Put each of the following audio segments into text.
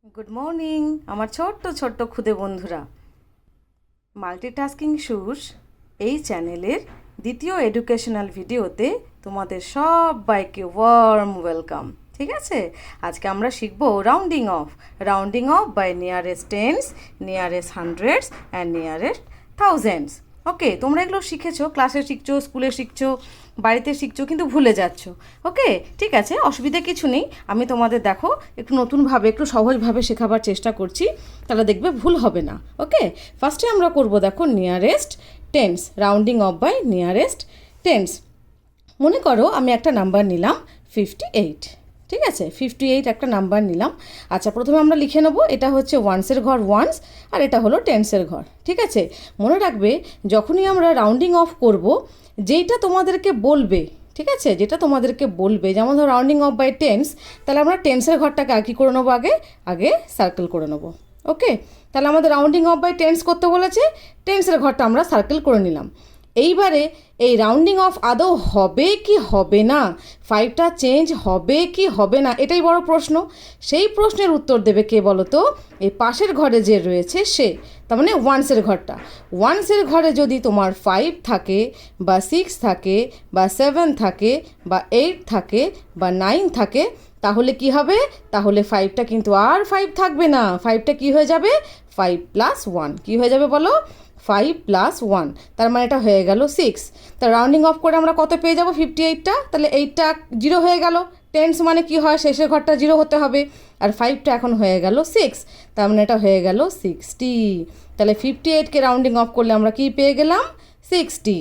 Good morning আমার ছোট্ট ছোট্ট ক্ষুদে বন্ধুরা। মাল্টিটাস্কিং শুস এই চ্যানেলের দ্বিতীয় এডুকেশনাল ভিডিওতে তোমাদের সবাইকে ওয়ার্ম ওয়েলকাম। ঠিক আছে, আজকে আমরা শিখব rounding off by nearest tens, nearest hundreds and nearest thousands. Okay, তোমরা এগুলো শিখেছো, ক্লাসে শিখছো, স্কুলে শিখছো, বাড়িতে শিখছো, কিন্তু ভুলে যাচ্ছ। ওকে, ঠিক আছে, অসুবিধা কিছু নেই। আমি তোমাদের দেখো একটু নতুনভাবে, একটু সহজভাবে শেখাবার চেষ্টা করছি, তাহলে দেখবে ভুল হবে না। ওকে, ফার্স্টে আমরা করব দেখো nearest tens, rounding off by nearest tens. মনে করো আমি একটা নাম্বার নিলাম 58। ঠিক আছে, 58 একটা নাম্বার নিলাম। আচ্ছা, প্রথমে আমরা লিখে নেব, এটা হচ্ছে ওয়ান্সের ঘর ওয়ান্স, আর এটা হলো টেন্সের ঘর। ঠিক আছে, মনে রাখবে যখনই আমরা রাউন্ডিং অফ করব, যেইটা তোমাদেরকে বলবে, ঠিক আছে, যেটা তোমাদেরকে বলবে, যেমন ধরো রাউন্ডিং অফ বাই টেন্স, তাহলে আমরা টেন্সের ঘরটাকে আর কি করে নেবো, আগে সার্কেল করে নেবো। ওকে, তাহলে আমাদের রাউন্ডিং অফ বাই টেন্স করতে বলেছে, টেন্সের ঘরটা আমরা সার্কেল করে নিলাম। এইবারে এই রাউন্ডিং অফ আদৌ হবে কি হবে না, 5টা চেঞ্জ হবে কি হবে না, এটাই বড় প্রশ্ন। সেই প্রশ্নের উত্তর দেবে কে বলো তো? এই পাশের ঘরে যে রয়েছে সে, তার মানে ওয়ান্সের ঘরটা। ওয়ান্সের ঘরে যদি তোমার 5 থাকে বা 6 থাকে বা 7 থাকে বা 8 থাকে বা 9 থাকে, তাহলে কি হবে? তাহলে 5টা কিন্তু আর 5 থাকবে না, 5টা কি হয়ে যাবে? 5 + 1 কি হয়ে যাবে বলো? 5 + 1, তার মানে এটা হয়ে গেল 6। তা রাউন্ডিং অফ করে আমরা কত পেয়ে যাব? 58টা। তাহলে 8টা 0 হয়ে গেল। টেন্স মানে কি হয়? শেষের ঘরটা 0 হতে হবে, আর 5টা এখন হয়ে গেল 6, তার মানে এটা হয়ে গেল 60। তাহলে 58কে রাউন্ডিং অফ করলে আমরা কি পেয়ে গেলাম? 60।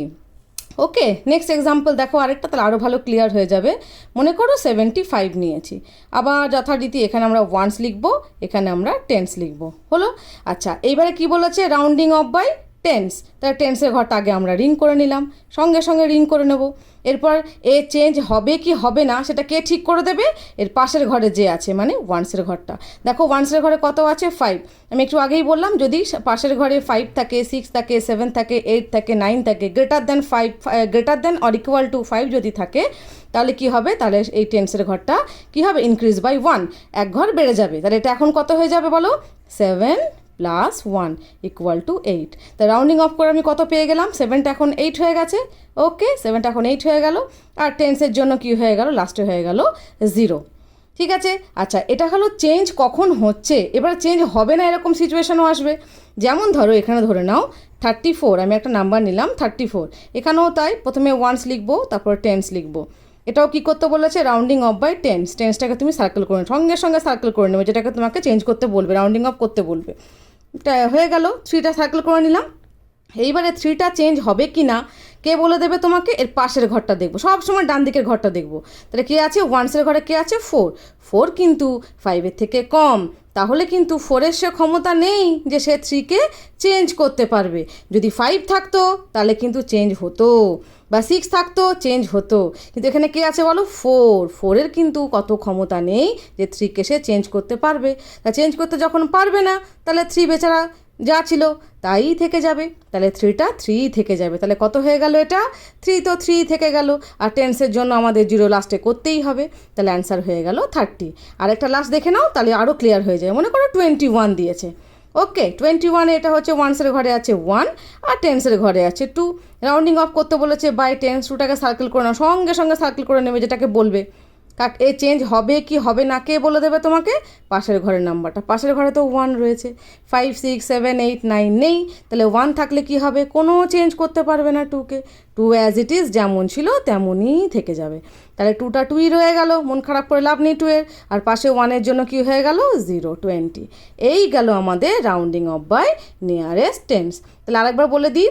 ওকে, নেক্সট এক্সাম্পল দেখো আরেকটা, তাহলে আরও ভালো ক্লিয়ার হয়ে যাবে। মনে করো 75 নিয়েছি, আবার যথারীতি এখানে আমরা ওয়ান্স লিখবো, এখানে আমরা টেন্স লিখবো, হলো। আচ্ছা, এইবারে কি বলেছে? রাউন্ডিং অফ বাই টেন্স, তাহলে টেন্সের ঘরটা আগে আমরা রিং করে নিলাম, সঙ্গে সঙ্গে রিং করে নেব। এরপর এ চেঞ্জ হবে কি হবে না সেটা কে ঠিক করে দেবে? এর পাশের ঘরে যে আছে, মানে ওয়ান্সের ঘরটা। দেখো ওয়ান্সের ঘরে কত আছে? 5। আমি একটু আগেই বললাম, যদি পাশের ঘরে 5 থাকে, 6 থাকে, 7 থাকে, 8 থাকে, 9 থাকে, greater than 5, greater than or equal to 5 যদি থাকে, তাহলে কি হবে? তাহলে এই টেন্সের ঘরটা কি হবে? ইনক্রিজ বাই 1, এক ঘর বেড়ে যাবে। তাহলে এটা এখন কত হয়ে যাবে বলো? 7 + 1 = 8। তা রাউন্ডিং অফ করে আমি কত পেয়ে গেলাম? 7টা এখন 8 হয়ে গেছে। ওকে, 7টা এখন 8 হয়ে গেল, আর টেন্সের জন্য কি হয়ে গেল? লাস্টে হয়ে গেল 0। ঠিক আছে, আচ্ছা, এটা হলো চেঞ্জ কখন হচ্ছে। এবার চেঞ্জ হবে না এরকম সিচুয়েশনও আসবে। যেমন ধরো এখানে ধরে নাও 34, আমি একটা নাম্বার নিলাম 34, এখানেও তাই, প্রথমে ওয়ান্স লিখবো, তারপর টেন্স লিখবো। এটাও কি করতে বলেছে? রাউন্ডিং অফ বাই টেন্স, টেন্সটাকে তুমি সার্কেল করে সঙ্গে সঙ্গে সার্কেল করে নেবে, যেটাকে তোমাকে চেঞ্জ করতে বলবে, রাউন্ডিং অফ করতে বলবে। এটা হয়ে গেল, 3টা সার্কেল করে নিলাম। এইবারে 3টা চেঞ্জ হবে কি না কে বলে দেবে তোমাকে? এর পাশের ঘরটা দেখবো, সবসময় ডান দিকের ঘরটা দেখবো। তাহলে কে আছে? ওয়ান্সের ঘরে কে আছে? 4। 4 কিন্তু 5-এর থেকে কম, তাহলে কিন্তু 4-এর সে ক্ষমতা নেই যে সে 3কে চেঞ্জ করতে পারবে। যদি 5 থাকতো তাহলে কিন্তু চেঞ্জ হতো, বা 6 থাকতো চেঞ্জ হতো, কিন্তু এখানে কে আছে বলো? 4। 4-এর কিন্তু কত ক্ষমতা নেই যে 3কে সে চেঞ্জ করতে পারবে। তা চেঞ্জ করতে যখন পারবে না, তাহলে 3 বেচারা যা ছিল তাই থেকে যাবে, তাহলে 3টা 3 থেকে যাবে। তাহলে কত হয়ে গেল? এটা 3, তো 3 থেকে গেল, আর টেন্সের জন্য আমাদের 0 লাস্টে করতেই হবে, তাহলে অ্যান্সার হয়ে গেল 30। আর একটা লাস্ট দেখে নাও, তাহলে আরও ক্লিয়ার হয়ে যায়। মনে করো 21 দিয়েছে। ওকে, 21-এ এটা হচ্ছে ওয়ান্সের ঘরে আছে 1, আর টেন্সের ঘরে আছে 2। রাউন্ডিং অফ করতে বলেছে বাই টেন্স, 2টাকে সার্কেল করে নাও, সঙ্গে সঙ্গে সার্কেল করে নেবে, যেটাকে বলবে। এ চেঞ্জ হবে কি হবে না কে বলে দেবে তোমাকে? পাশের ঘরের নাম্বারটা। পাশের ঘরে তো 1 রয়েছে, 5, 6, 7, 8, 9 নেই, তাহলে 1 থাকলে কি হবে? কোনো চেঞ্জ করতে পারবে না 2কে। 2 অ্যাজ ইট ইজ যেমন ছিল তেমনই থেকে যাবে। তাহলে 2টা 2ই রয়ে গেল, মন খারাপ করে লাভ নেই 2-এর। আর পাশে 1-এর জন্য কি হয়ে গেল? 0, 20। এই গেল আমাদের rounding off by nearest tens. তাহলে আরেকবার বলে দিই,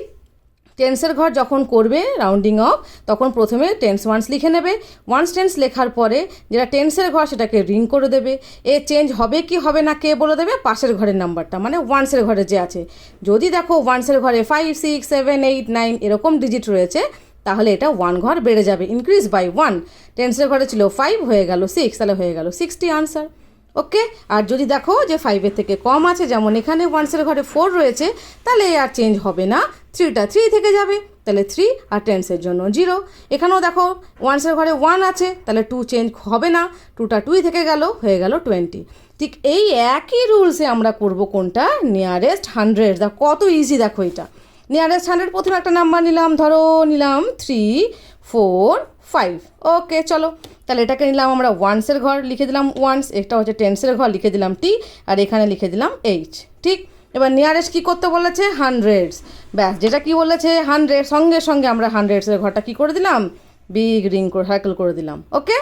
টেন্সের ঘর যখন করবে রাউন্ডিং অফ, তখন প্রথমে টেন্স ওয়ান্স লিখে নেবে। ওয়ান্স টেন্স লেখার পরে যেটা টেন্সের ঘর সেটাকে রিং করে দেবে। এ চেঞ্জ হবে কি হবে না কে বলে দেবে? পাশের ঘরের নাম্বারটা, মানে ওয়ান্সের ঘরে যে আছে। যদি দেখো ওয়ান্সের ঘরে 5, 6, 7, 8, 9 এরকম ডিজিট রয়েছে, তাহলে এটা 1 ঘর বেড়ে যাবে, ইনক্রিজ বাই 1। টেন্সের ঘরে ছিল 5, হয়ে গেল 6, তাহলে হয়ে গেল 60 আনসার। ওকে, আর যদি দেখো যে 5-এর থেকে কম আছে, যেমন এখানে ওয়ান্সের ঘরে 4 রয়েছে, তাহলে আর চেঞ্জ হবে না, 3টা 3 থেকে যাবে, তাহলে 3, আর টেন্সের জন্য 0। এখানেও দেখো ওয়ান্সের ঘরে 1 আছে, তাহলে 2 চেঞ্জ হবে না, 2টা 2 থেকে গেল, হয়ে গেল 20। ঠিক এই একই রুলসে আমরা করব কোনটা, নিয়ারেস্ট 100। দেখো কত ইজি, দেখো এটা নিয়ারেস্ট 100। প্রথমে একটা নাম্বার নিলাম, ধরো নিলাম 3, 4, 5। ওকে চলো, তাহলে এটাকে নিলাম আমরা ওয়ান্সের ঘর, লিখে দিলাম ওয়ান্স। এটা হচ্ছে টেন্সের ঘর, লিখে দিলাম টি, আর এখানে লিখে দিলাম এইচ। ঠিক, এবার নিয়ারেস্ট কী করতে বলেছে, হান্ড্রেডস। ব্যাস, যেটা কি বলেছে 100, সঙ্গে সঙ্গে আমরা হান্ড্রেডসের ঘরটা কী করে দিলাম, বিগ রিং করে সার্কেল করে দিলাম। ওকে,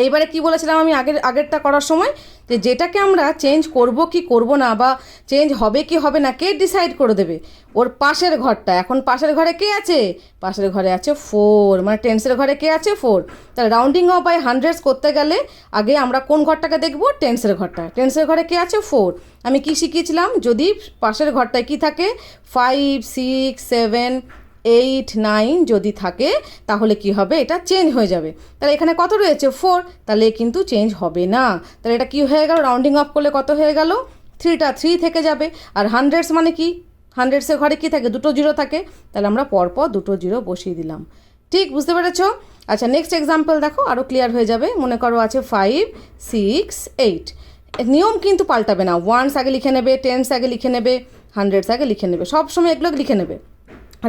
এইবারে কি বলেছিলাম আমি আগেরটা করার সময়, যে যেটাকে আমরা চেঞ্জ করব কি করব না, বা চেঞ্জ হবে কি হবে না, কে ডিসাইড করে দেবে, ওর পাশের ঘরটা। এখন পাশের ঘরে কে আছে, পাশের ঘরে আছে 4, মানে টেন্সের ঘরে কে আছে 4। তাহলে রাউন্ডিং অফ বাই হান্ড্রেডস করতে গেলে আগে আমরা কোন ঘরটাকে দেখব, টেন্সের ঘরটা। টেন্সের ঘরে কে আছে 4। আমি কি শিখিয়েছিলাম, যদি পাশের ঘরটায় কি থাকে 5, 6, 7, 8, 9 যদি থাকে, তাহলে কি হবে, এটা চেঞ্জ হয়ে যাবে। তাহলে এখানে কত রয়েছে 4, তাহলে কিন্তু চেঞ্জ হবে না। তাহলে এটা কি হয়ে গেল, রাউন্ডিং অফ করলে কত হয়ে গেল, 3টা 3 থেকে যাবে। আর হান্ড্রেডস মানে কি, হান্ড্রেডসের ঘরে কি থাকে, দুটো 0 থাকে, তাহলে আমরা পরপর দুটো 0 বসিয়ে দিলাম। ঠিক, বুঝতে পেরেছ? আচ্ছা, নেক্সট এক্সাম্পল দেখো, আরও ক্লিয়ার হয়ে যাবে। মনে করো আছে 5, 6, 8। নিয়ম কিন্তু পাল্টাবে না, ওয়ান্স আগে লিখে নেবে, টেন্স আগে লিখে নেবে, হান্ড্রেডস আগে লিখে নেবে, সবসময় এগুলো লিখে নেবে।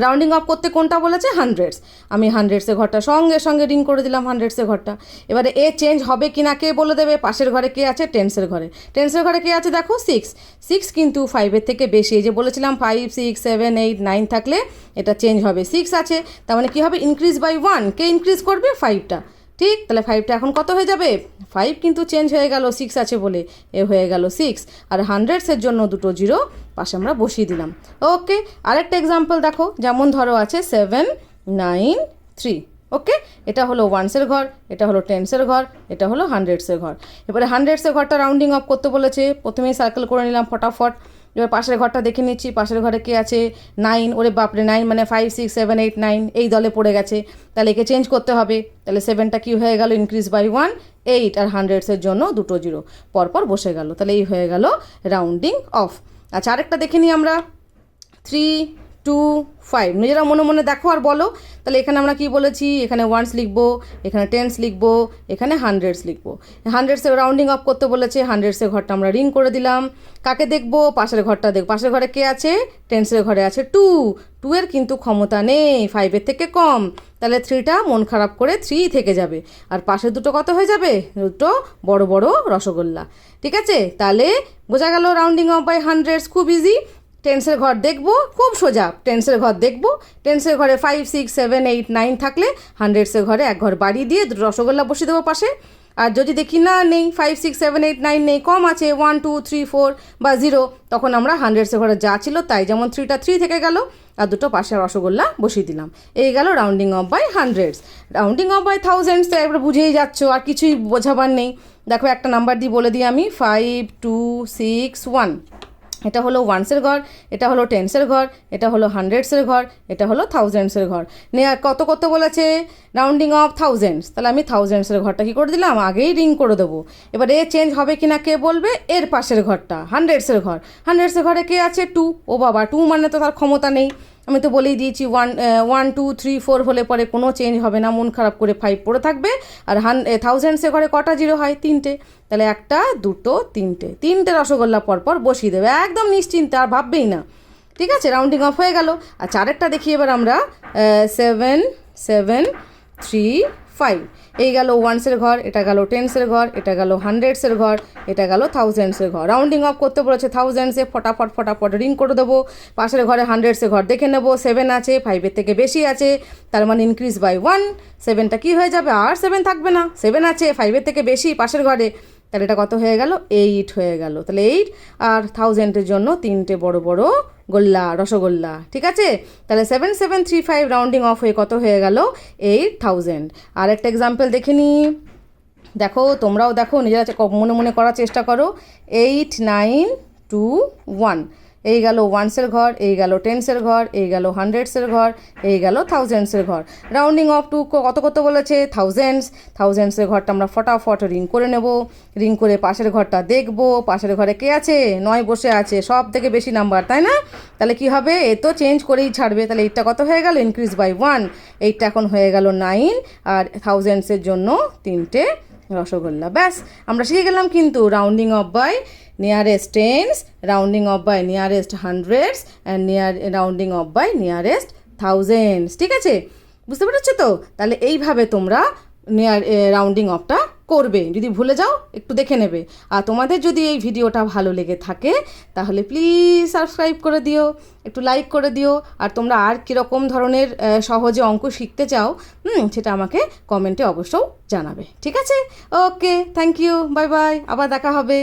রাউন্ডিং অফ করতে কোনটা বলেছে, হান্ড্রেডস। আমি হান্ড্রেডসের ঘরটা সঙ্গে সঙ্গে রিং করে দিলাম, হান্ড্রেডসের ঘরটা। এবারে এ চেঞ্জ হবে কি না কে বলে দেবে, পাশের ঘরে কে আছে, টেন্সের ঘরে। টেন্সের ঘরে কে আছে দেখো 6, 6 কিন্তু 5-এর থেকে বেশি। এই যে বলেছিলাম 5, 6, 7, 8, 9 থাকলে এটা চেঞ্জ হবে, 6 আছে, তার মানে কী হবে, ইনক্রিজ বাই 1। কে ইনক্রিজ করবে, 5টা। ঠিক, তাহলে 5টা এখন কত হয়ে যাবে, 5 কিন্তু চেঞ্জ হয়ে গেল 6 আছে বলে, এ হয়ে গেল 6। আর হান্ড্রেডসের জন্য দুটো 0 পাশে আমরা বসিয়ে দিলাম। ওকে, আরেকটা এক্সাম্পল দেখো, যেমন ধরো আছে 7, 9, 3। ওকে, এটা হলো ওয়ান্সের ঘর, এটা হলো টেন্সের ঘর, এটা হলো হান্ড্রেডসের ঘর। এবারে হান্ড্রেডসের ঘরটা রাউন্ডিং অফ করতে বলেছে, প্রথমেই সার্কেল করে নিলাম ফটাফট। এবার পাশের ঘরটা দেখে নিচ্ছি, পাশের ঘরে কে আছে 9। ওরে বাপরে, 9 মানে 5, 6, 7, 8, 9 এই দলে পড়ে গেছে, তাহলে একে চেঞ্জ করতে হবে। তাহলে 7টা কি হয়ে গেল, ইনক্রিজ বাই 1, 8। আর হান্ড্রেডসের জন্য দুটো 0 পরপর বসে গেল, তাহলে এই হয়ে গেল রাউন্ডিং অফ। আচ্ছা, আরেকটা দেখে নিই আমরা, 3, 2, 5। নিজেরা মনে মনে দেখো আর বলো। তাহলে এখানে আমরা কি বলেছি, এখানে ওয়ান্স লিখবো, এখানে টেন্স লিখবো, এখানে হান্ড্রেডস লিখবো। হান্ড্রেডসের রাউন্ডিং অফ করতে বলেছে, হান্ড্রেডসের ঘরটা আমরা রিং করে দিলাম। কাকে দেখবো, পাশের ঘরটা দেখবো। পাশের ঘরে কে আছে, টেন্সের ঘরে আছে 2। 2 এর কিন্তু ক্ষমতা নেই, 5-এর থেকে কম, তাহলে 3টা মন খারাপ করে 3 থেকে যাবে। আর পাশের দুটো কত হয়ে যাবে, দুটো বড় বড় রসগোল্লা। ঠিক আছে, তাহলে বোঝা গেল রাউন্ডিং অফ বাই হান্ড্রেডস খুব ইজি। টেন্সের ঘর দেখবো, খুব সোজা, টেন্সের ঘর দেখবো। টেন্সের ঘরে 5, 6, 7, 8, 9 থাকলে হান্ড্রেডসের ঘরে এক ঘর বাড়িয়ে দিয়ে দুটো রসগোল্লা বসিয়ে দেবো পাশে। আর যদি দেখি না নেই, 5, 6, 7, 8, 9 নেই, কম আছে 1, 2, 3, 4 বা 0, তখন আমরা হান্ড্রেডসের ঘরে যা ছিল তাই, যেমন 3টা 3 থেকে গেল, আর দুটো পাশে রসগোল্লা বসিয়ে দিলাম। এই গেল rounding off by hundreds. Rounding off by thousands তো এবার বুঝেই যাচ্ছ, আর কিছুই বোঝাবার নেই। দেখো একটা নাম্বার দিয়ে বলে দিই আমি, 5, 2, 6, 1। এটা হলো ওয়ান্সের ঘর, এটা হলো টেন্সের ঘর, এটা হলো হান্ড্রেডসের ঘর, এটা হলো থাউজেন্ডসের ঘর। কত কত বলেছে, রাউন্ডিং অফ থাউজেন্ডস। তাহলে আমি থাউজেন্ডসের ঘরটা কী করে দিলাম, আগেই রিং করে দেবো। এবার এ চেঞ্জ হবে কি না কে বলবে, এর পাশের ঘরটা, হান্ড্রেডসের ঘর। হান্ড্রেডসের ঘরে কে আছে 2। ও বাবা, 2 মানে তো তার ক্ষমতা নেই, আমি তো বলেই দিয়েছি 1, 2, 3, 4 হলে পরে কোনো চেঞ্জ হবে না, মন খারাপ করে 5 পড়ে থাকবে। আর থাউজেন্ডসের ঘরে কটা 0 হয়, 3টে, তাহলে 1, 2, 3টে রসগোল্লা পরপর বসিয়ে দেবে, একদম নিশ্চিন্তে, আর ভাববেই না। ঠিক আছে, রাউন্ডিং অফ হয়ে গেল। আচ্ছা, আরেকটা দেখি এবার আমরা, 7, 7, 3, 5। এই গেল ওয়ান্সের ঘর, এটা গেল টেন্সের ঘর, এটা গেল হান্ড্রেডসের ঘর, এটা গেল থাউজেন্ডসের ঘর। রাউন্ডিং অফ করতে বলেছে থাউজেন্ডসে, ফটাফট রিং করে দেবো। পাশের ঘরে হান্ড্রেডসের ঘর দেখে নেবো, 7 আছে, 5-এর থেকে বেশি আছে, তার মানে ইনক্রিজ বাই 1। 7টা কী হয়ে যাবে, আর 7 থাকবে না, 7 আছে, 5-এর থেকে বেশি পাশের ঘরে, তাহলে এটা কত হয়ে গেল, 8 হয়ে গেল। তাহলে 8, আর থাউজেন্ডের জন্য 3টে বড় বড় গোল্লা, রসগোল্লা। ঠিক আছে, তাহলে 7, 7, 3, 5 রাউন্ডিং অফ হয়ে কত হয়ে গেল, 8000। আর একটা এক্সাম্পল দেখে নিই, দেখো তোমরাও দেখো, নিজেরা মনে মনে করার চেষ্টা করো। 8, 9, 2, 1। এই গেল ওয়ান্সের ঘর, এই গেল টেন্সের ঘর, এই গেল হান্ড্রেডসের ঘর, এই গেল থাউজেন্ডসের ঘর। রাউন্ডিং অফ টু কত কত বলেছে? থাউজেন্ডসের ঘরটা আমরা ফটাফট রিং করে নেব। রিং করে পাশের ঘরটা দেখব, পাশের ঘরে কে আছে? 9 বসে আছে, সব থেকে বেশি নাম্বার, তাই না? তাহলে কি হবে? এ তো চেঞ্জ করেই ছাড়বে। তাহলে এইটা কত হয়ে গেল? Increase by 1। এইটা এখন হয়ে গেল 9, আর থাউজেন্ডসের জন্য 3টে রসগোল্লা। ব্যাস, আমরা শিখে গেলাম কিন্তু rounding off by nearest tens, rounding off by nearest hundreds and rounding off by nearest thousands. ঠিক আছে, বুঝতে পেরেছো তো? তাহলে এইভাবে তোমরা রাউন্ডিং অফটা করবে। যদি ভুলে যাও একটু দেখে নেবে। আর তোমাদের যদি এই ভিডিওটা ভালো লেগে থাকে তাহলে প্লিজ সাবস্ক্রাইব করে দিও, একটু লাইক করে দিও। আর তোমরা আর কীরকম ধরনের সহজে অঙ্ক শিখতে চাও সেটা আমাকে কমেন্টে অবশ্যই জানাবে। ঠিক আছে? ওকে, থ্যাংক ইউ, বাই বাই, আবার দেখা হবে।